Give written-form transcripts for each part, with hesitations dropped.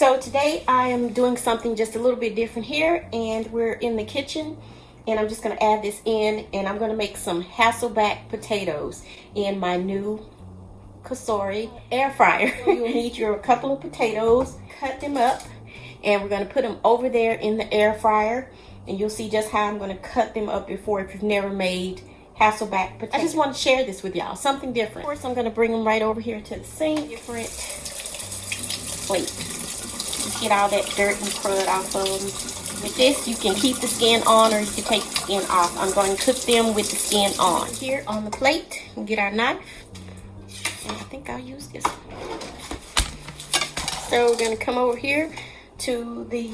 So today I am doing something just a little bit different here, and we're in the kitchen, and I'm just going to add this in, and I'm going to make some Hasselback potatoes in my new Kasori air fryer. You'll need your couple of potatoes, cut them up, and we're going to put them over there in the air fryer, and you'll see just how I'm going to cut them up before if you've never made Hasselback potatoes. I just want to share this with y'all, something different. Of course, I'm going to bring them right over here to the sink. Different plate. Get all that dirt and crud off of them. With this, you can keep the skin on or you can take the skin off. I'm going to cook them with the skin on. Here on the plate, we'll get our knife. And I think I'll use this one. So we're going to come over here to the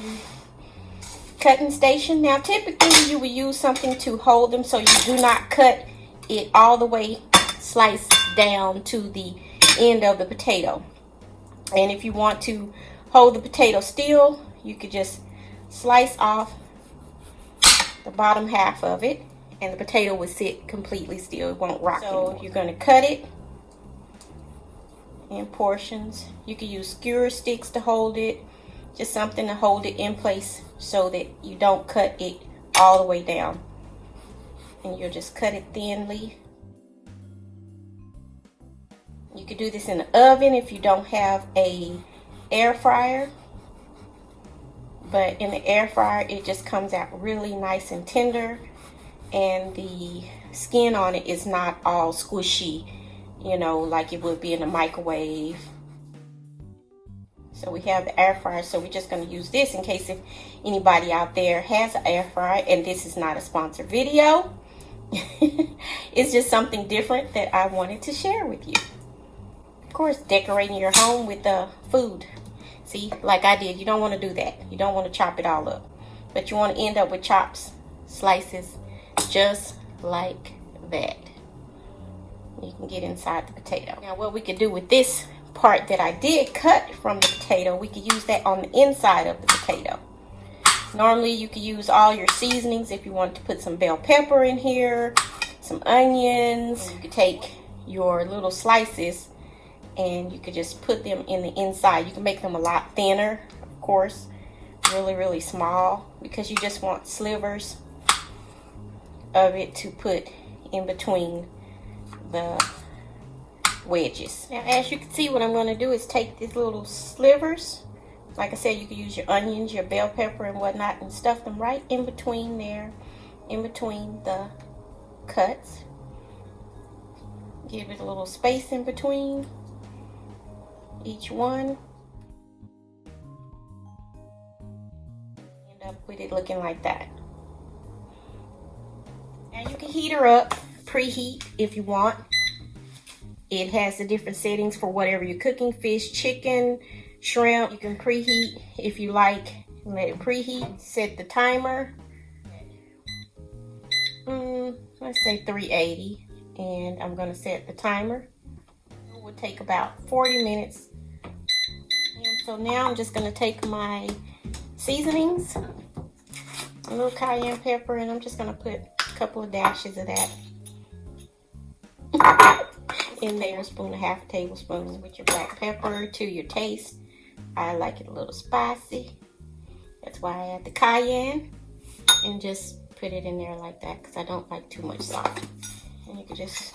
cutting station. Now, typically, you would use something to hold them so you do not cut it all the way sliced down to the end of the potato. And if you want to hold the potato still, you could just slice off the bottom half of it and the potato will sit completely still. It won't rock anymore. So you're going to cut it in portions. You can use skewer sticks to hold it, just something to hold it in place so that you don't cut it all the way down. And you'll just cut it thinly. You could do this in the oven if you don't have a air fryer, but in the air fryer it just comes out really nice and tender, and the skin on it is not all squishy, you know, like it would be in a microwave. So we have the air fryer, so we're just going to use this in case if anybody out there has an air fryer. And this is not a sponsored video. It's just something different that I wanted to share with you. Of course, decorating your home with food. See, like I did, you don't want to do that. You don't want to chop it all up. But you want to end up with chops, slices, just like that. You can get inside the potato. Now, what we could do with this part that I did cut from the potato, we could use that on the inside of the potato. Normally, you could use all your seasonings if you want to put some bell pepper in here, some onions. You could take your little slices and you could just put them in the inside. You can make them a lot thinner, of course, really small, because you just want slivers of it to put in between the wedges. Now, as you can see, what I'm going to do is take these little slivers. Like I said, you can use your onions, your bell pepper and whatnot, and stuff them right in between there, in between the cuts. Give it a little space in between each one. End up with it looking like that. Now you can heat her up, preheat if you want. It has the different settings for whatever you're cooking: fish, chicken, shrimp. You can preheat if you like. Let it preheat. Set the timer. Let's say 380, and I'm going to set the timer. It will take about 40 minutes. And so now I'm just going to take my seasonings, a little cayenne pepper, and I'm just going to put a couple of dashes of that in there. Half a tablespoon with your black pepper to your taste. I like it a little spicy. That's why I add the cayenne, and just put it in there like that because I don't like too much salt. And you can just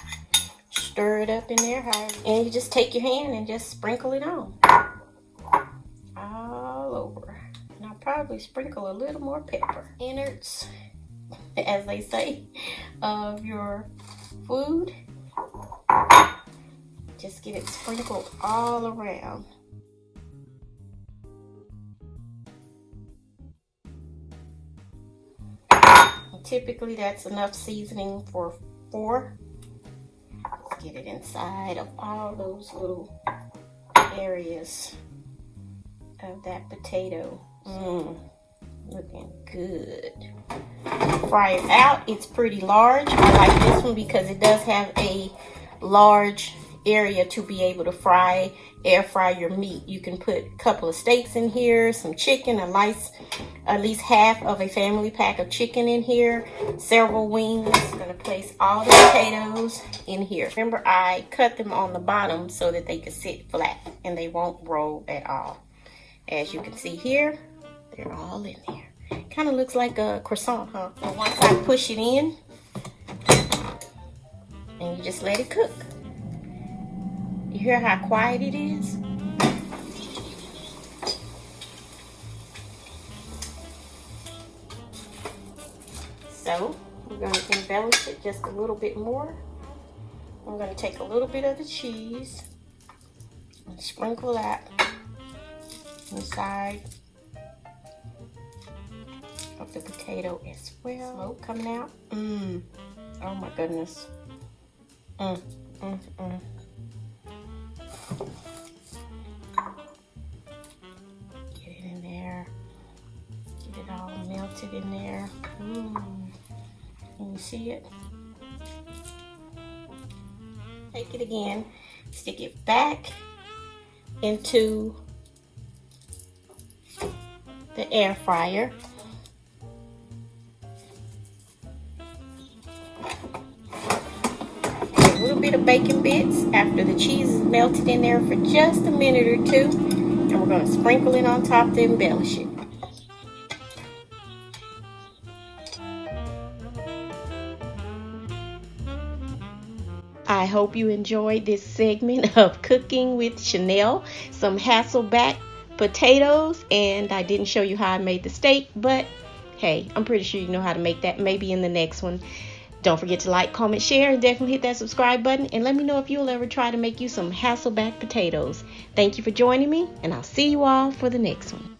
stir it up in there, and you just take your hand and just sprinkle it on all over. And I'll probably sprinkle a little more pepper. Innards, as they say, of your food. Just get it sprinkled all around. And typically that's enough seasoning for 4. Let's get it inside of all those little areas of that potato. Looking good. Fry it out. It's pretty large. I like this one because it does have a large area to be able to air fry your meat. You can put a couple of steaks in here, some chicken, at least half of a family pack of chicken in here, several wings. I'm going to place all the potatoes in here. Remember, I cut them on the bottom so that they could sit flat and they won't roll at all. As you can see here, they're all in there. Kind of looks like a croissant, huh? And once I push it in, and you just let it cook. You hear how quiet it is? So we're going to embellish it just a little bit more. I'm going to take a little bit of the cheese and sprinkle that inside of the potato as well. Smoke coming out. Oh my goodness. Get it in there. Get it all melted in there. Can you see it? Take it again, stick it back into the air fryer. A little bit of bacon bits after the cheese is melted in there for just a minute or two, and we're going to sprinkle it on top to embellish it. I hope you enjoyed this segment of cooking with Shenell. Some Hasselback potatoes, and I didn't show you how I made the steak, but hey, I'm pretty sure you know how to make that, maybe in the next one. Don't forget to like, comment, share, and definitely hit that subscribe button, and let me know if you'll ever try to make you some Hasselback potatoes. Thank you for joining me, and I'll see you all for the next one.